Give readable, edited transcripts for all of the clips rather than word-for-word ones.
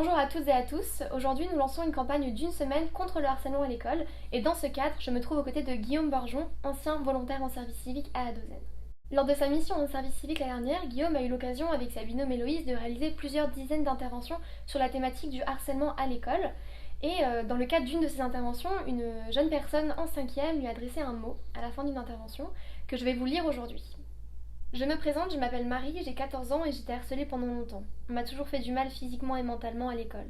Bonjour à toutes et à tous, aujourd'hui nous lançons une campagne d'une semaine contre le harcèlement à l'école et dans ce cadre je me trouve aux côtés de Guillaume Borjon, ancien volontaire en service civique à Adozen. Lors de sa mission en service civique l'année dernière, Guillaume a eu l'occasion avec sa binôme Héloïse de réaliser plusieurs dizaines d'interventions sur la thématique du harcèlement à l'école et dans le cadre d'une de ces interventions, une jeune personne en 5e lui a adressé un mot à la fin d'une intervention que je vais vous lire aujourd'hui. Je me présente, je m'appelle Marie, j'ai 14 ans et j'étais harcelée pendant longtemps. On m'a toujours fait du mal physiquement et mentalement à l'école.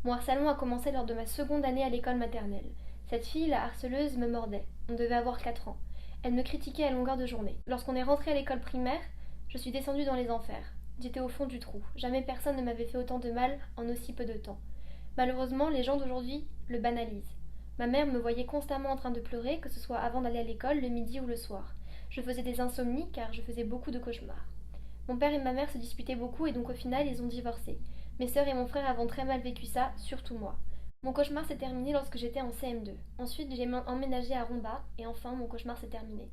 Mon harcèlement a commencé lors de ma seconde année à l'école maternelle. Cette fille, la harceleuse, me mordait. On devait avoir 4 ans. Elle me critiquait à longueur de journée. Lorsqu'on est rentré à l'école primaire, je suis descendue dans les enfers. J'étais au fond du trou. Jamais personne ne m'avait fait autant de mal en aussi peu de temps. Malheureusement, les gens d'aujourd'hui le banalisent. Ma mère me voyait constamment en train de pleurer, que ce soit avant d'aller à l'école, le midi ou le soir. Je faisais des insomnies car je faisais beaucoup de cauchemars. Mon père et ma mère se disputaient beaucoup et donc au final ils ont divorcé. Mes sœurs et mon frère avons très mal vécu ça, surtout moi. Mon cauchemar s'est terminé lorsque j'étais en CM2. Ensuite j'ai emménagé à Romba et enfin mon cauchemar s'est terminé.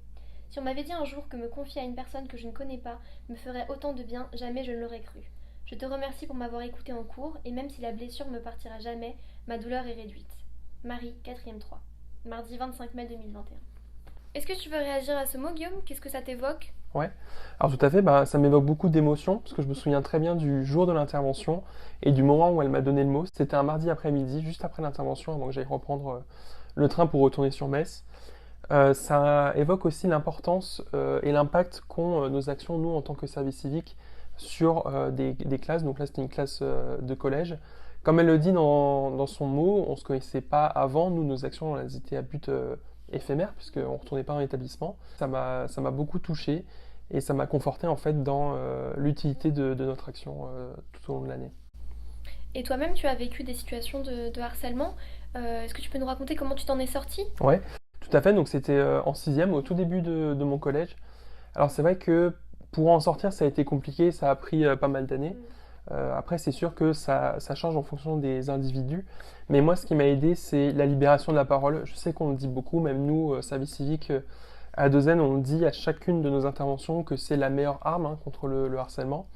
Si on m'avait dit un jour que me confier à une personne que je ne connais pas me ferait autant de bien, jamais je ne l'aurais cru. Je te remercie pour m'avoir écouté en cours et même si la blessure me partira jamais, ma douleur est réduite. Marie, 4e 3. Mardi 25 mai 2021. Est-ce que tu veux réagir à ce mot, Guillaume? Qu'est-ce que ça t'évoque? Ouais, alors tout à fait, ça m'évoque beaucoup d'émotions, parce que je me souviens très bien du jour de l'intervention et du moment où elle m'a donné le mot. C'était un mardi après-midi, juste après l'intervention, avant que j'aille reprendre le train pour retourner sur Metz. Ça évoque aussi l'importance et l'impact qu'ont nos actions, nous, en tant que service civique, sur des classes. Donc là, c'était une classe de collège. Comme elle le dit dans son mot, on ne se connaissait pas avant. Nous, nos actions, elles étaient à but éphémère, puisqu'on ne retournait pas en établissement. Ça m'a beaucoup touché et ça m'a conforté en fait dans l'utilité de notre action tout au long de l'année. Et toi-même, tu as vécu des situations de harcèlement. Est-ce que tu peux nous raconter comment tu t'en es sorti? Ouais, tout à fait. Donc c'était en sixième, au tout début de mon collège. Alors c'est vrai que pour en sortir, ça a été compliqué, ça a pris pas mal d'années. Après, c'est sûr que ça change en fonction des individus. Mais moi, ce qui m'a aidé, c'est la libération de la parole. Je sais qu'on le dit beaucoup, même nous, service civique à Dozen, on dit à chacune de nos interventions que c'est la meilleure arme contre le harcèlement.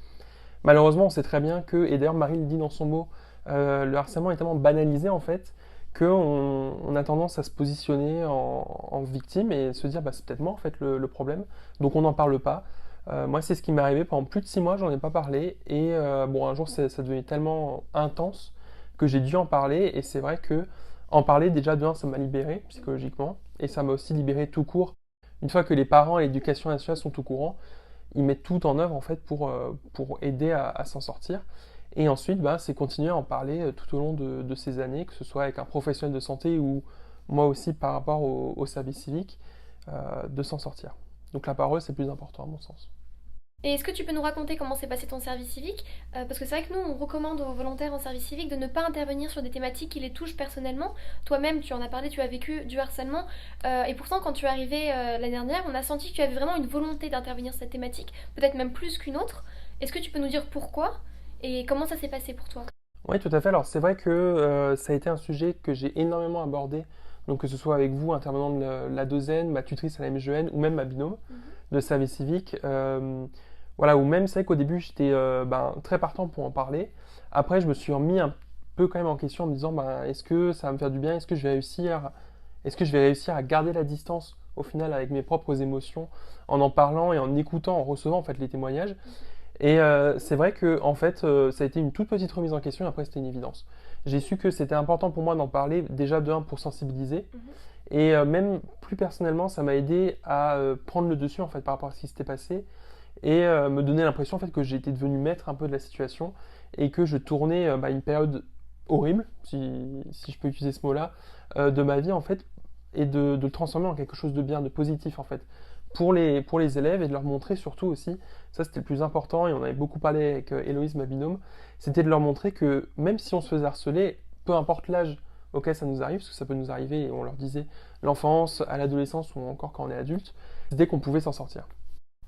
Malheureusement, on sait très bien que, et d'ailleurs Marie le dit dans son mot, le harcèlement est tellement banalisé en fait qu'on a tendance à se positionner en victime et se dire c'est peut-être moi en fait le problème. Donc on n'en parle pas. Moi, c'est ce qui m'est arrivé pendant plus de 6 mois, j'en ai pas parlé. Et un jour, ça devenait tellement intense que j'ai dû en parler. Et c'est vrai que en parler, déjà, ça m'a libéré psychologiquement. Et ça m'a aussi libéré tout court. Une fois que les parents et l'éducation nationale sont au courant, ils mettent tout en œuvre en fait pour aider à s'en sortir. Et ensuite, c'est continuer à en parler tout au long de ces années, que ce soit avec un professionnel de santé ou moi aussi par rapport au service civique, de s'en sortir. Donc la parole, c'est plus important à mon sens. Et est-ce que tu peux nous raconter comment s'est passé ton service civique? Parce que c'est vrai que nous, on recommande aux volontaires en service civique de ne pas intervenir sur des thématiques qui les touchent personnellement. Toi-même, tu en as parlé, tu as vécu du harcèlement. Et pourtant, quand tu es arrivé l'année dernière, on a senti que tu avais vraiment une volonté d'intervenir sur cette thématique, peut-être même plus qu'une autre. Est-ce que tu peux nous dire pourquoi et comment ça s'est passé pour toi? Oui, tout à fait. Alors c'est vrai que ça a été un sujet que j'ai énormément abordé, donc que ce soit avec vous, intervenant de la Dozen, ma tutrice à la MGN, ou même ma binôme de service civique. Voilà, ou même c'est vrai qu'au début j'étais très partant pour en parler. Après je me suis remis un peu quand même en question en me disant est-ce que ça va me faire du bien, est-ce que je vais réussir à garder la distance au final avec mes propres émotions en parlant et en écoutant, en recevant en fait les témoignages. Et c'est vrai que en fait, ça a été une toute petite remise en question et après c'était une évidence. J'ai su que c'était important pour moi d'en parler, déjà de un pour sensibiliser, et même plus personnellement, ça m'a aidé à prendre le dessus en fait par rapport à ce qui s'était passé et me donner l'impression en fait que j'étais devenu maître un peu de la situation et que je tournais une période horrible, si je peux utiliser ce mot-là, de ma vie en fait, et de le transformer en quelque chose de bien, de positif en fait, pour les élèves et de leur montrer surtout aussi, ça c'était le plus important et on avait beaucoup parlé avec Héloïse, ma binôme, c'était de leur montrer que même si on se faisait harceler, peu importe l'âge auquel ça nous arrive, parce que ça peut nous arriver, et on leur disait l'enfance, à l'adolescence ou encore quand on est adulte, c'était qu'on pouvait s'en sortir.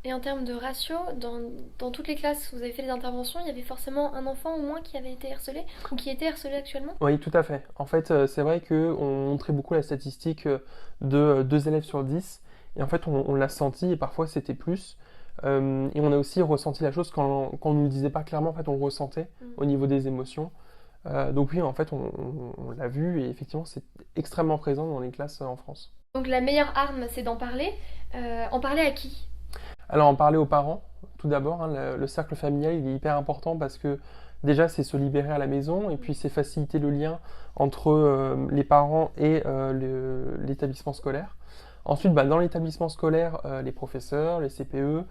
Et en termes de ratio, dans toutes les classes où vous avez fait les interventions, il y avait forcément un enfant au moins qui avait été harcelé ou qui était harcelé actuellement? Oui, tout à fait. En fait, c'est vrai qu'on montrait beaucoup la statistique de 2 élèves sur 10. Et en fait, on l'a senti, et parfois c'était plus. Et on a aussi ressenti la chose quand on ne nous le disait pas clairement, en fait, on le ressentait au niveau des émotions. Donc oui, en fait, on l'a vu et effectivement, c'est extrêmement présent dans les classes en France. Donc la meilleure arme, c'est d'en parler. En parler à qui? Alors, en parler aux parents, tout d'abord, hein, le cercle familial, il est hyper important parce que déjà, c'est se libérer à la maison et puis c'est faciliter le lien entre les parents et l'établissement scolaire. Ensuite, bah, dans l'établissement scolaire, les professeurs, les CPE,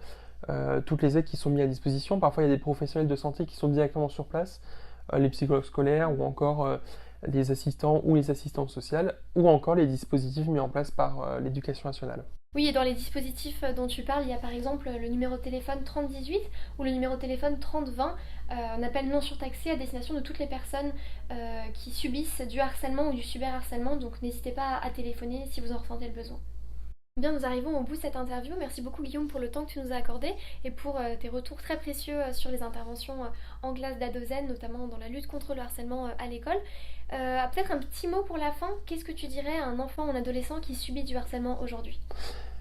toutes les aides qui sont mises à disposition. Parfois, il y a des professionnels de santé qui sont directement sur place, les psychologues scolaires ou encore les assistants ou les assistantes sociales, ou encore les dispositifs mis en place par l'éducation nationale. Oui, et dans les dispositifs dont tu parles, il y a par exemple le numéro de téléphone 3018 ou le numéro de téléphone 3020, un appel non surtaxé à destination de toutes les personnes qui subissent du harcèlement ou du cyberharcèlement, donc n'hésitez pas à téléphoner si vous en ressentez le besoin. Bien, nous arrivons au bout de cette interview. Merci beaucoup Guillaume pour le temps que tu nous as accordé et pour tes retours très précieux sur les interventions en classe d'A2N, notamment dans la lutte contre le harcèlement à l'école. Peut-être un petit mot pour la fin. Qu'est-ce que tu dirais à un enfant ou un adolescent qui subit du harcèlement aujourd'hui?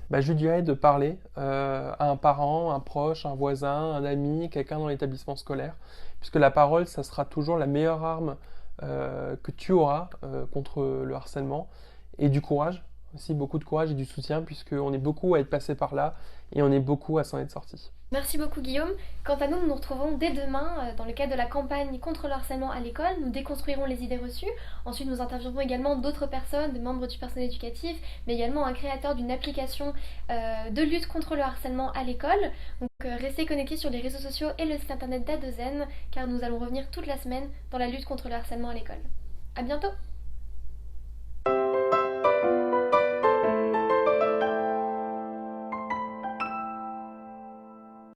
Bah, je lui dirais de parler à un parent, un proche, un voisin, un ami, quelqu'un dans l'établissement scolaire, puisque la parole, ça sera toujours la meilleure arme que tu auras contre le harcèlement, et du courage, aussi beaucoup de courage et du soutien, puisqu'on est beaucoup à être passé par là, et on est beaucoup à s'en être sorti. Merci beaucoup Guillaume. Quant à nous, nous nous retrouvons dès demain dans le cadre de la campagne contre le harcèlement à l'école. Nous déconstruirons les idées reçues. Ensuite, nous interviewerons également d'autres personnes, des membres du personnel éducatif, mais également un créateur d'une application de lutte contre le harcèlement à l'école. Donc restez connectés sur les réseaux sociaux et le site internet d'A2N, car nous allons revenir toute la semaine dans la lutte contre le harcèlement à l'école. À bientôt!